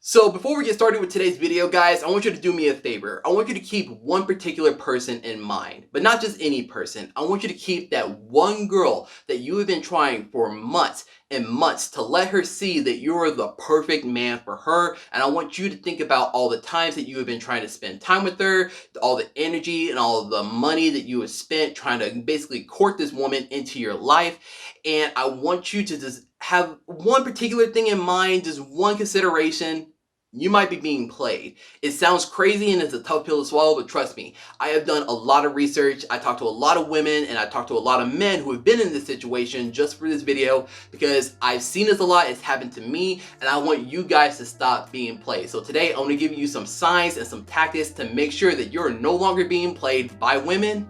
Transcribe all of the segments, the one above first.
So before we get started with today's video, guys, I want you to do me a favor. I want you to keep one particular person in mind, but not just any person. I want you to keep that one girl that you have been trying for months and months to let her see that you're the perfect man for her. And I want you to think about all the times that you have been trying to spend time with her, all the energy and all the money that you have spent trying to basically court this woman into your life. And I want you to just have one particular thing in mind, just one consideration. You might be being played. It sounds crazy and it's a tough pill to swallow, but trust me, I have done a lot of research. I talked to a lot of women and I talked to a lot of men who have been in this situation just for this video because I've seen this a lot. It's happened to me and I want you guys to stop being played. So today I'm going to give you some signs and some tactics to make sure that you're no longer being played by women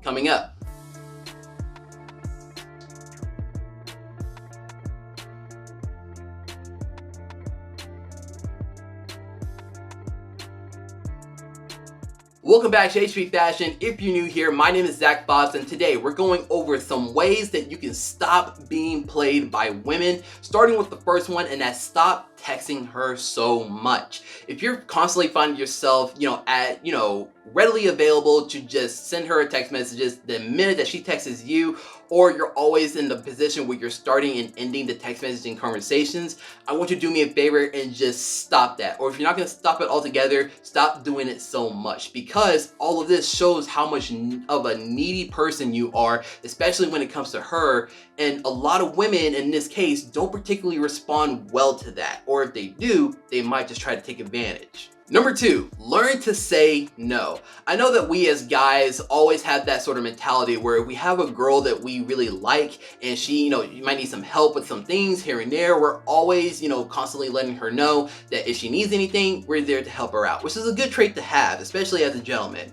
coming up. Welcome back to HP Fashion. If you're new here, my name is Zach Fox, and today we're going over some ways that you can stop being played by women, starting with the first one, and that's stop texting her so much. If you're constantly finding yourself, readily available to just send her a text messages the minute that she texts you, or you're always in the position where you're starting and ending the text messaging conversations, I want you to do me a favor and just stop that. Or if you're not going to stop it altogether, stop doing it so much, because all of this shows how much of a needy person you are, especially when it comes to her. And a lot of women in this case don't particularly respond well to that, or if they do, they might just try to take advantage. Number 2, learn to say no. I know that we as guys always have that sort of mentality where if we have a girl that we really like and she, you might need some help with some things here and there, we're always, constantly letting her know that if she needs anything, we're there to help her out, which is a good trait to have, especially as a gentleman.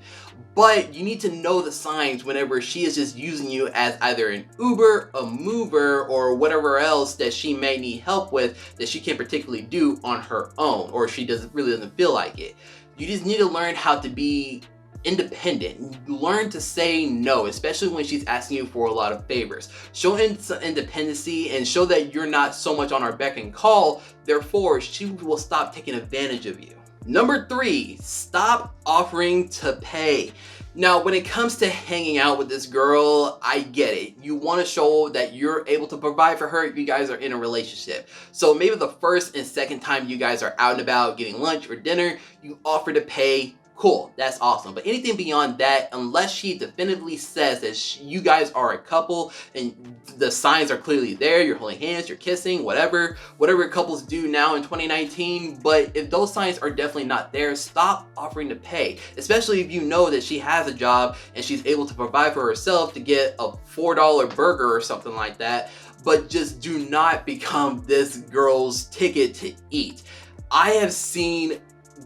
But you need to know the signs whenever she is just using you as either an Uber, a mover, or whatever else that she may need help with that she can't particularly do on her own, or she really doesn't feel like it. You just need to learn how to be independent. Learn to say no, especially when she's asking you for a lot of favors. Show some independency and show that you're not so much on her beck and call. Therefore, she will stop taking advantage of you. Number 3, stop offering to pay. Now, when it comes to hanging out with this girl, I get it. You want to show that you're able to provide for her if you guys are in a relationship. So maybe the first and second time you guys are out and about getting lunch or dinner, you offer to pay. Cool, that's awesome. But anything beyond that, unless she definitively says that you guys are a couple and the signs are clearly there, you're holding hands, you're kissing, whatever couples do now in 2019, but if those signs are definitely not there, stop offering to pay, especially if you know that she has a job and she's able to provide for herself to get a $4 burger or something like that. But just do not become this girl's ticket to eat. I have seen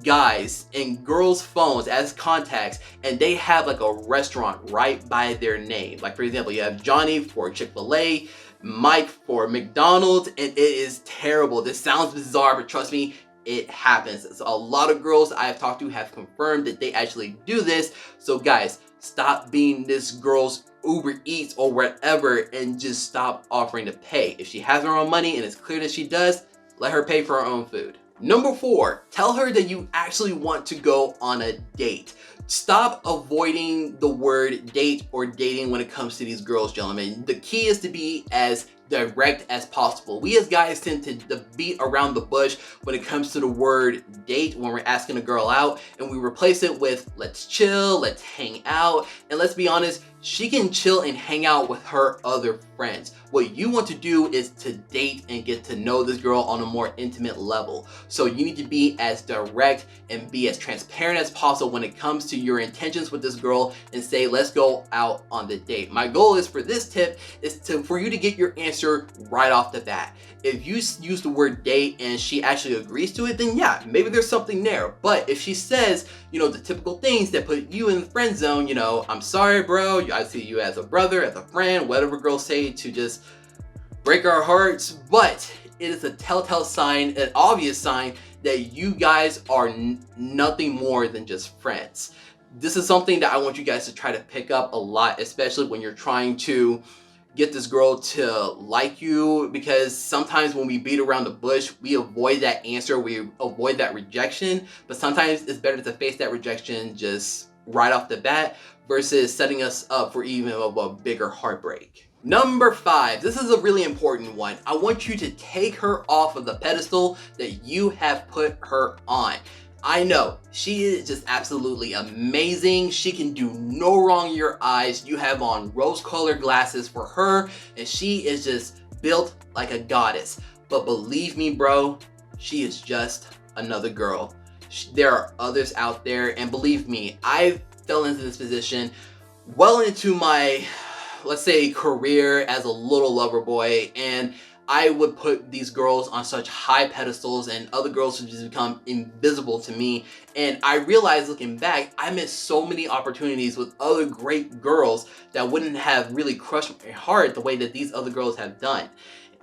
guys and girls' phones as contacts and they have like a restaurant right by their name. Like, for example, you have Johnny for Chick-fil-A, Mike for McDonald's, and it is terrible. This sounds bizarre, but trust me, it happens. So a lot of girls I have talked to have confirmed that they actually do this. So guys, stop being this girl's Uber Eats or whatever and just stop offering to pay. If she has her own money and it's clear that she does, let her pay for her own food. Number 4, tell her that you actually want to go on a date. Stop avoiding the word date or dating when it comes to these girls, gentlemen. The key is to be as direct as possible. We as guys tend to beat around the bush when it comes to the word date when we're asking a girl out, and we replace it with let's chill, let's hang out. And let's be honest, she can chill and hang out with her other friends. What you want to do is to date and get to know this girl on a more intimate level. So you need to be as direct and be as transparent as possible when it comes to your intentions with this girl and say, let's go out on the date. My goal is for this tip is for you to get your answer right off the bat. If you use the word date and she actually agrees to it, then yeah, maybe there's something there. But if she says, the typical things that put you in the friend zone, I'm sorry, bro, I see you as a brother, as a friend, whatever girls say to just break our hearts. But it is a telltale sign, an obvious sign that you guys are nothing more than just friends. This is something that I want you guys to try to pick up a lot, especially when you're trying to get this girl to like you, because sometimes when we beat around the bush, we avoid that answer, we avoid that rejection, but sometimes it's better to face that rejection just right off the bat versus setting us up for even a bigger heartbreak. Number 5, this is a really important one. I want you to take her off of the pedestal that you have put her on. I know, she is just absolutely amazing. She can do no wrong in your eyes. You have on rose-colored glasses for her, and she is just built like a goddess. But believe me, bro, she is just another girl. There are others out there, and believe me, I fell into this position well into my, let's say, career as a little lover boy, and I would put these girls on such high pedestals and other girls would just become invisible to me. And I realized looking back, I missed so many opportunities with other great girls that wouldn't have really crushed my heart the way that these other girls have done.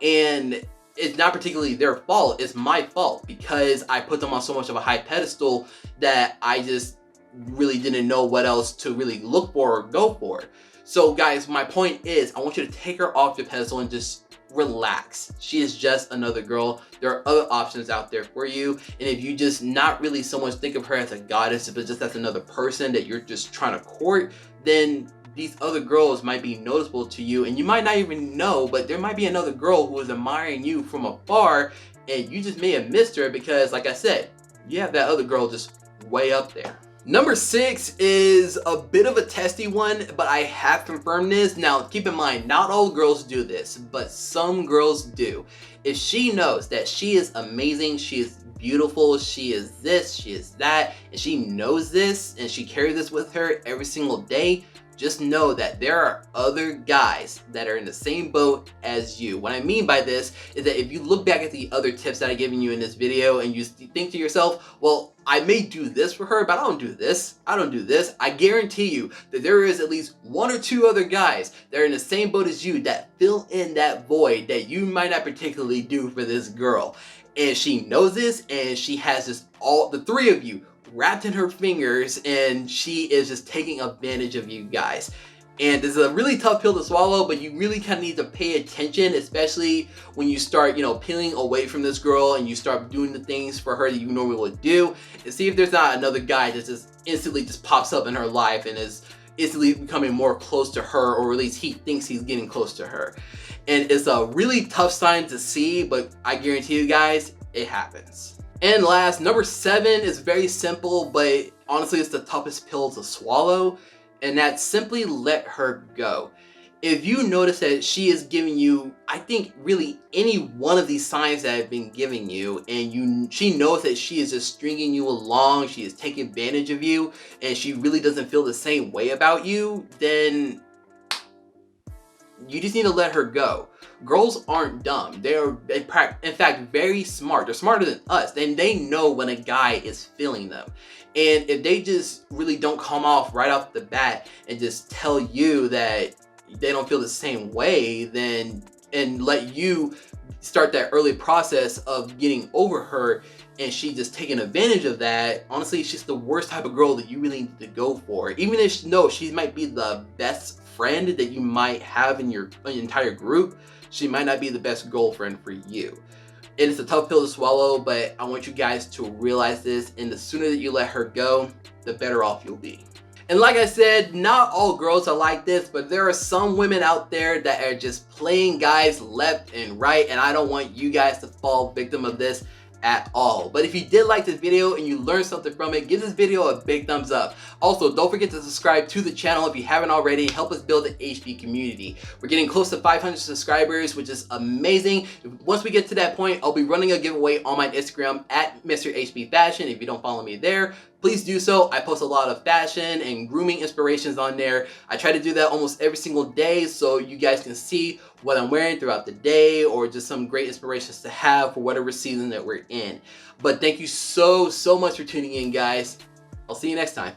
And it's not particularly their fault, it's my fault, because I put them on so much of a high pedestal that I just really didn't know what else to really look for or go for. So guys, my point is, I want you to take her off your pedestal and just relax. She is just another girl. There are other options out there for you, and if you just not really so much think of her as a goddess, but just as another person that you're just trying to court, then these other girls might be noticeable to you, and you might not even know, but there might be another girl who is admiring you from afar, and you just may have missed her because, like I said, you have that other girl just way up there. Number 6 is a bit of a testy one, but I have confirmed this. Now, keep in mind, not all girls do this, but some girls do. If she knows that she is amazing, she is beautiful, she is this, she is that, and she knows this, and she carries this with her every single day, just know that there are other guys that are in the same boat as you. What I mean by this is that if you look back at the other tips that I've given you in this video and you think to yourself, well, I may do this for her, but I don't do this. I don't do this. I guarantee you that there is at least 1 or 2 other guys that are in the same boat as you that fill in that void that you might not particularly do for this girl. And she knows this, and she has just all the 3 of you wrapped in her fingers, and she is just taking advantage of you guys. And this is a really tough pill to swallow, but you really kind of need to pay attention, especially when you start, peeling away from this girl and you start doing the things for her that you normally would do, and see if there's not another guy that just instantly just pops up in her life and is instantly becoming more close to her, or at least he thinks he's getting close to her. And it's a really tough sign to see, but I guarantee you guys, it happens. And last, number 7 is very simple, but honestly it's the toughest pill to swallow, and that's simply let her go. If you notice that she is giving you, I think, really any one of these signs that I've been giving you, and she knows that she is just stringing you along, she is taking advantage of you, and she really doesn't feel the same way about you, then you just need to let her go. Girls aren't dumb. They're in fact very smart. They're smarter than us. And they know when a guy is feeling them. And if they just really don't come off right off the bat and just tell you that they don't feel the same way, then and let you start that early process of getting over her, and she just taking advantage of that, honestly, she's the worst type of girl that you really need to go for. Even if she might be the best friend that you might have in your entire group, she might not be the best girlfriend for you. And it's a tough pill to swallow, but I want you guys to realize this, and the sooner that you let her go, the better off you'll be. And like I said, not all girls are like this, but there are some women out there that are just playing guys left and right, and I don't want you guys to fall victim of this at all. But if you did like this video and you learned something from it, give this video a big thumbs up. Also, don't forget to subscribe to the channel if you haven't already. Help us build the HP community. We're getting close to 500 subscribers, which is amazing. Once we get to that point, I'll be running a giveaway on my Instagram at Mr. HP Fashion. If you don't follow me there, please do so. I post a lot of fashion and grooming inspirations on there. I try to do that almost every single day so you guys can see what I'm wearing throughout the day, or just some great inspirations to have for whatever season that we're in. But thank you so much for tuning in, guys. I'll see you next time.